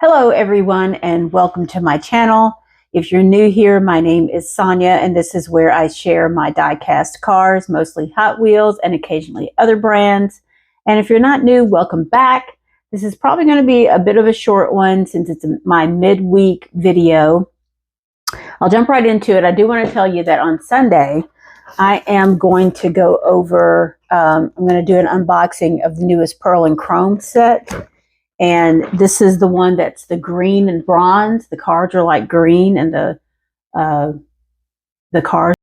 Hello everyone and welcome to my channel. If you're new here, my name is Sonia and this is where I share my die-cast cars, mostly Hot Wheels and occasionally other brands. And if you're not new, welcome back. This is probably going to be a bit of a short one since it's my midweek video. I'll jump right into it. I do want to tell you that on Sunday, I am going to go over, I'm going to do an unboxing of the newest Pearl and Chrome set. And this is the one that's the green and bronze. The cards are like green and the cars.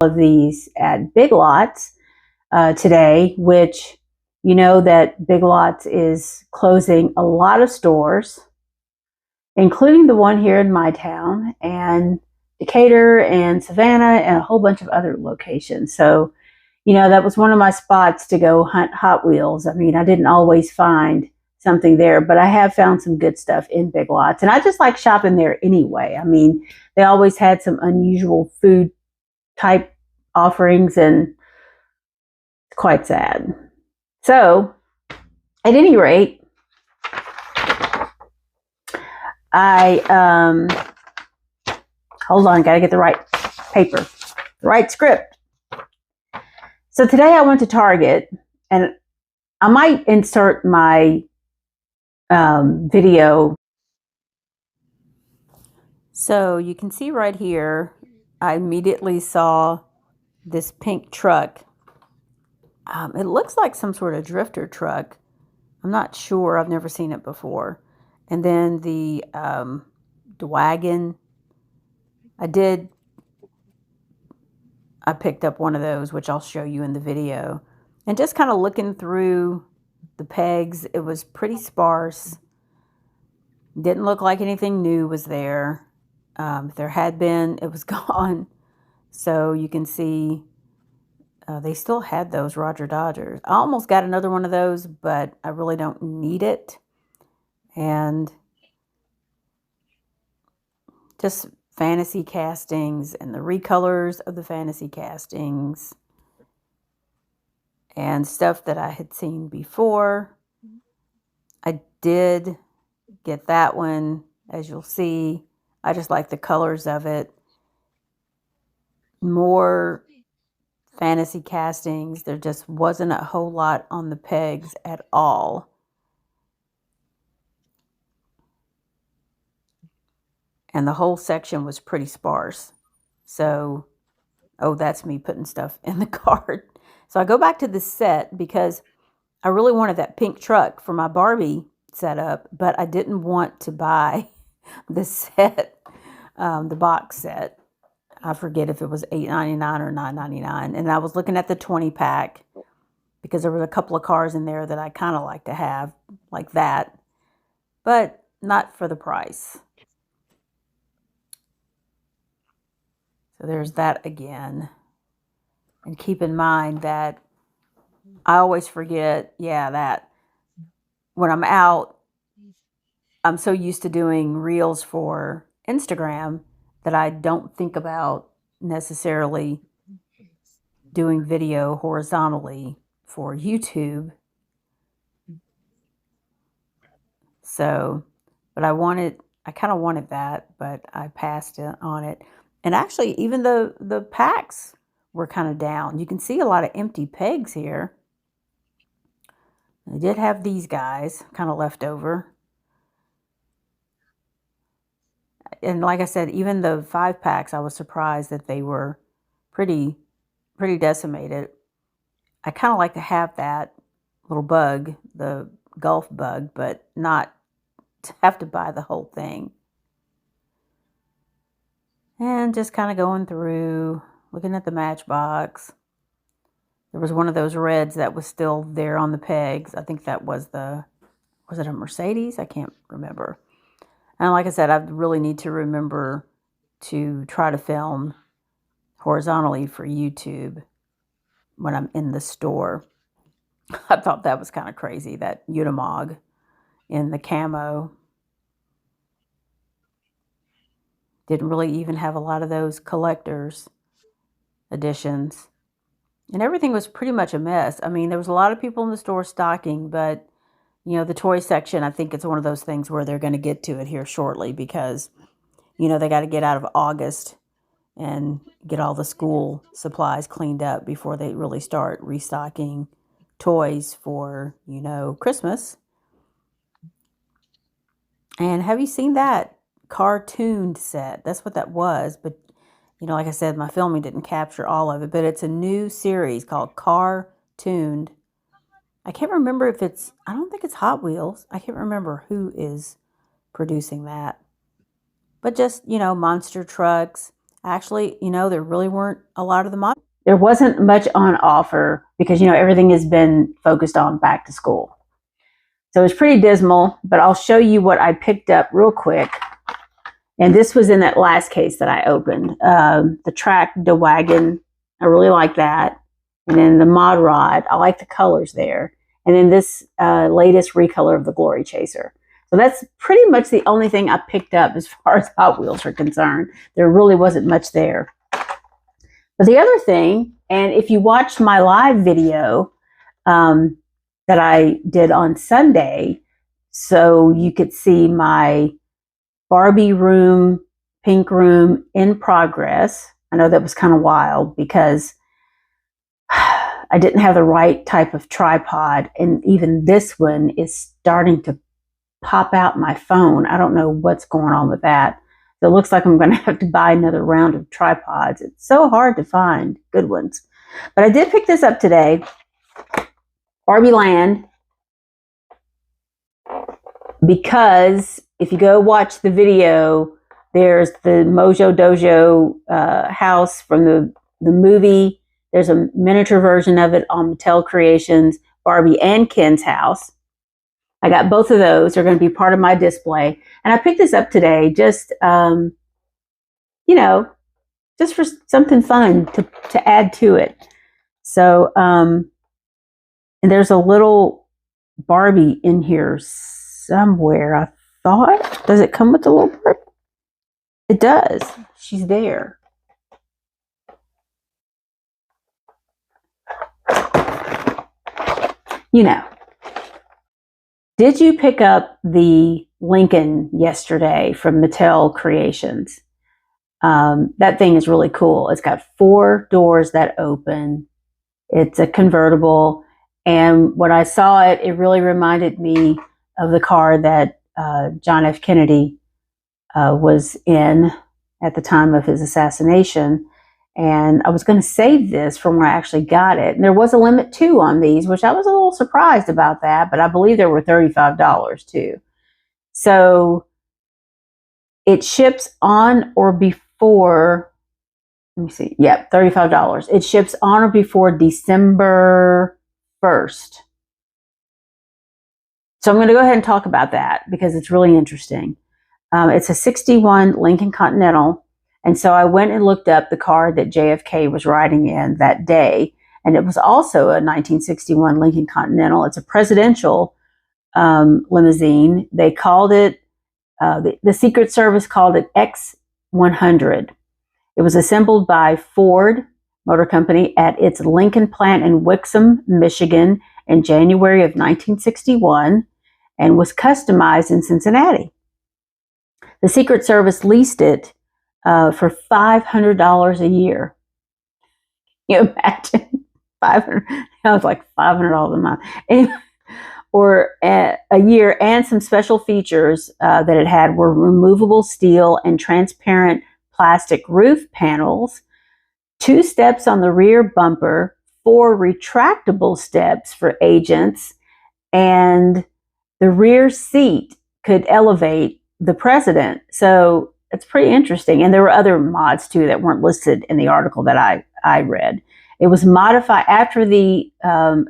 Of these at Big Lots today, which you know that Big Lots is closing a lot of stores, including the one here in my town and Decatur and Savannah and a whole bunch of other locations. So, you know, that was one of my spots to go hunt Hot Wheels. I mean, I didn't always find something there, but I have found some good stuff in Big Lots. And I just like shopping there anyway. I mean, they always had some unusual food type offerings and it's quite sad. So, at any rate, hold on, got to get the right paper, the right script. So today I went to Target and I might insert my video. So you can see right here, I immediately saw this pink truck. It looks like some sort of drifter truck. I'm not sure. I've never seen it before. And then the wagon. I did I picked up one of those, which I'll show you in the video. And just kind of looking through the pegs, it was pretty sparse. Didn't look like anything new was there. If there had been, it was gone. So you can see they still had those Roger Dodgers. I almost got another one of those, but I really don't need it. And just fantasy castings and the recolors of the fantasy castings and stuff that I had seen before. I did get that one, as you'll see. I just like the colors of it. More fantasy castings. There just wasn't a whole lot on the pegs at all. And the whole section was pretty sparse. So, oh, that's me putting stuff in the cart. So I go back to the set because I really wanted that pink truck for my Barbie setup, but I didn't want to buy the set, the box set. I forget if it was $8.99 or $9.99. And I was looking at the 20-pack because there was a couple of cars in there that I kind of like to have, like that, but not for the price. So there's that again. And keep in mind that I always forget, that when I'm out, I'm so used to doing reels for Instagram that I don't think about necessarily doing video horizontally for YouTube. So, but I kind of wanted that, but I passed on it. And actually, even the packs were kind of down. You can see a lot of empty pegs here. I did have these guys kind of left over. And like I said, even the 5-packs, I was surprised that they were pretty decimated. I kind of like to have that little bug, the golf bug, but not to have to buy the whole thing. And just kind of going through, looking at the Matchbox. There was one of those reds that was still there on the pegs. I think that was it a Mercedes? I can't remember. And like I said, I really need to remember to try to film horizontally for YouTube when I'm in the store. I thought that was kind of crazy, that Unimog in the camo. Didn't really even have a lot of those collector's editions. And everything was pretty much a mess. I mean, there was a lot of people in the store stocking, but, the toy section, I think it's one of those things where they're going to get to it here shortly because, they got to get out of August and get all the school supplies cleaned up before they really start restocking toys for, Christmas. And have you seen that cartooned set? That's what that was. But, like I said, my filming didn't capture all of it. But it's a new series called Cartooned. I can't remember if I don't think it's Hot Wheels. I can't remember who is producing that. But just, monster trucks. Actually, there really weren't a lot of the monsters. There wasn't much on offer because, everything has been focused on back to school. So it's pretty dismal, but I'll show you what I picked up real quick. And this was in that last case that I opened. The Track the Wagon, I really like that. And then the Mod Rod, I like the colors there. And then this latest recolor of the Glory Chaser. So that's pretty much the only thing I picked up as far as Hot Wheels are concerned. There really wasn't much there. But the other thing, and if you watched my live video that I did on Sunday, so you could see my Barbie room, pink room in progress. I know that was kind of wild because I didn't have the right type of tripod. And even this one is starting to pop out my phone. I don't know what's going on with that. So it looks like I'm going to have to buy another round of tripods. It's so hard to find good ones. But I did pick this up today. Barbie Land. Because if you go watch the video, there's the Mojo Dojo house from the the movie. There's a miniature version of it on Mattel Creations, Barbie and Ken's house. I got both of those. They're going to be part of my display. And I picked this up today just, just for something fun to add to it. So, and there's a little Barbie in here somewhere, I thought. Does it come with the little Barbie? It does. She's there. Did you pick up the Lincoln yesterday from Mattel Creations? That thing is really cool. It's got 4 doors that open. It's a convertible. And when I saw it, it really reminded me of the car that John F. Kennedy was in at the time of his assassination. And I was going to save this from where I actually got it. And there was a limit too on these, which I was a little surprised about that, but I believe they were $35 too. So it ships on or before, let me see, yep, $35. It ships on or before December 1st. So I'm going to go ahead and talk about that because it's really interesting. It's a 61 Lincoln Continental. And so I went and looked up the car that JFK was riding in that day. And it was also a 1961 Lincoln Continental. It's a presidential limousine. They called it, the Secret Service called it X100. It was assembled by Ford Motor Company at its Lincoln plant in Wixom, Michigan in January of 1961 and was customized in Cincinnati. The Secret Service leased it for $500 a year. You imagine $500? I was like $500 a month, or a year. And some special features that it had were removable steel and transparent plastic roof panels, 2 steps on the rear bumper, 4 retractable steps for agents, and the rear seat could elevate the president. So it's pretty interesting. And there were other mods too that weren't listed in the article that I read. It was modified after the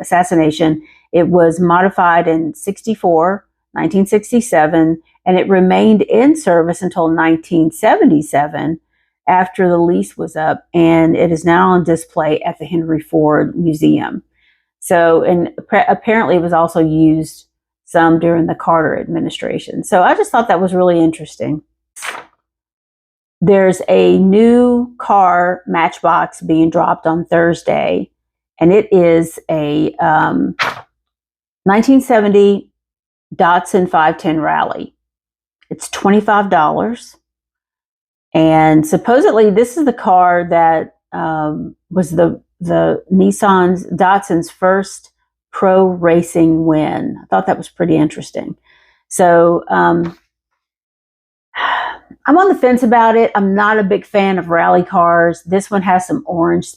assassination. It was modified in 1967, and it remained in service until 1977 after the lease was up. And it is now on display at the Henry Ford Museum. So, and apparently it was also used some during the Carter administration. So I just thought that was really interesting. There's a new car Matchbox being dropped on Thursday, and it is a 1970 Datsun 510 Rally. It's $25, and supposedly this is the car that was the Datsun's first pro racing win. I thought that was pretty interesting. So I'm on the fence about it. I'm not a big fan of rally cars. This one has some orange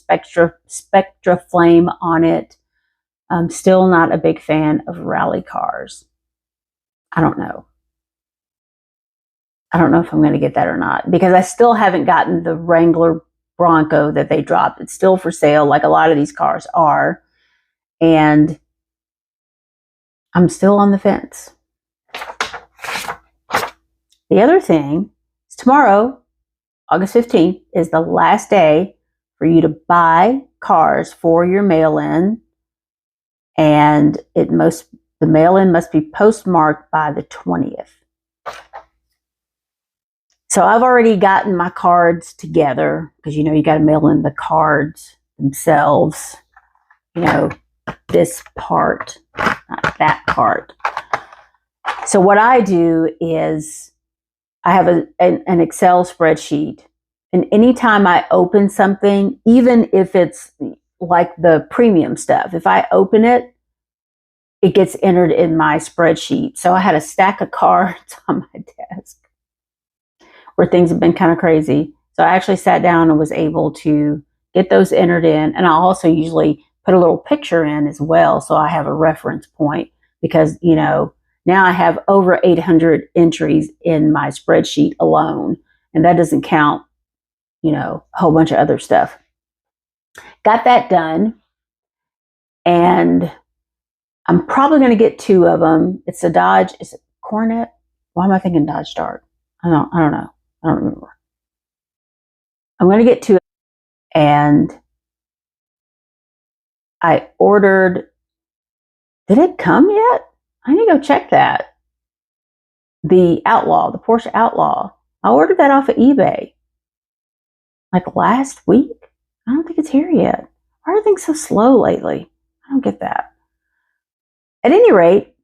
Spectra Flame on it. I'm still not a big fan of rally cars. I don't know. I don't know if I'm going to get that or not, because I still haven't gotten the Wrangler Bronco that they dropped. It's still for sale, like a lot of these cars are. And I'm still on the fence. The other thing is tomorrow, August 15th, is the last day for you to buy cars for your mail-in. And the mail-in must be postmarked by the 20th. So I've already gotten my cards together, because you got to mail in the cards themselves. This part, not that part. So what I do is I have an Excel spreadsheet, and anytime I open something, even if it's like the premium stuff, if I open it, it gets entered in my spreadsheet. So I had a stack of cards on my desk where things have been kind of crazy. So I actually sat down and was able to get those entered in. And I also usually put a little picture in as well, so I have a reference point, because, now I have over 800 entries in my spreadsheet alone. And that doesn't count, a whole bunch of other stuff. got that done. And I'm probably going to get 2 of them. It's a Dodge. Is it Coronet? Why am I thinking Dodge Dart? I don't know. I don't remember. I'm going to get 2, and I ordered. Did it come yet? I need to go check that. The Outlaw, the Porsche Outlaw. I ordered that off of eBay like last week. I don't think it's here yet. Why are things so slow lately? I don't get that. At any rate,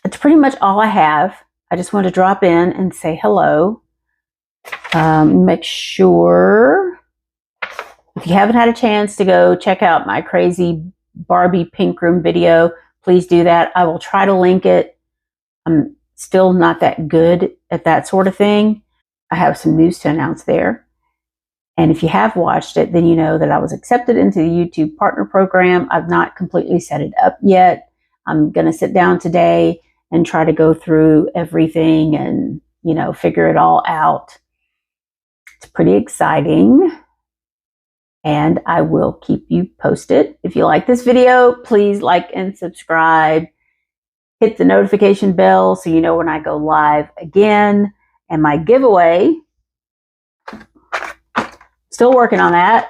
it's pretty much all I have. I just wanted to drop in and say hello. Make sure, if you haven't had a chance to go check out my crazy Barbie pink room video, please do that. I will try to link it. I'm still not that good at that sort of thing. I have some news to announce there. And if you have watched it, then you know that I was accepted into the YouTube Partner Program. I've not completely set it up yet. I'm going to sit down today and try to go through everything and, figure it all out. It's pretty exciting. And I will keep you posted. If you like this video, please like and subscribe. Hit the notification bell so you know when I go live again. And my giveaway, still working on that.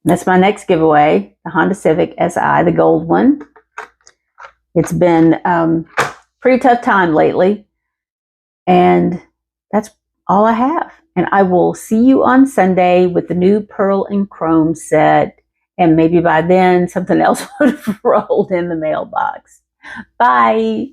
That's my next giveaway, the Honda Civic Si, the gold one. It's been pretty tough time lately. And that's all I have. And I will see you on Sunday with the new Pearl and Chrome set. And maybe by then something else would have rolled in the mailbox. Bye.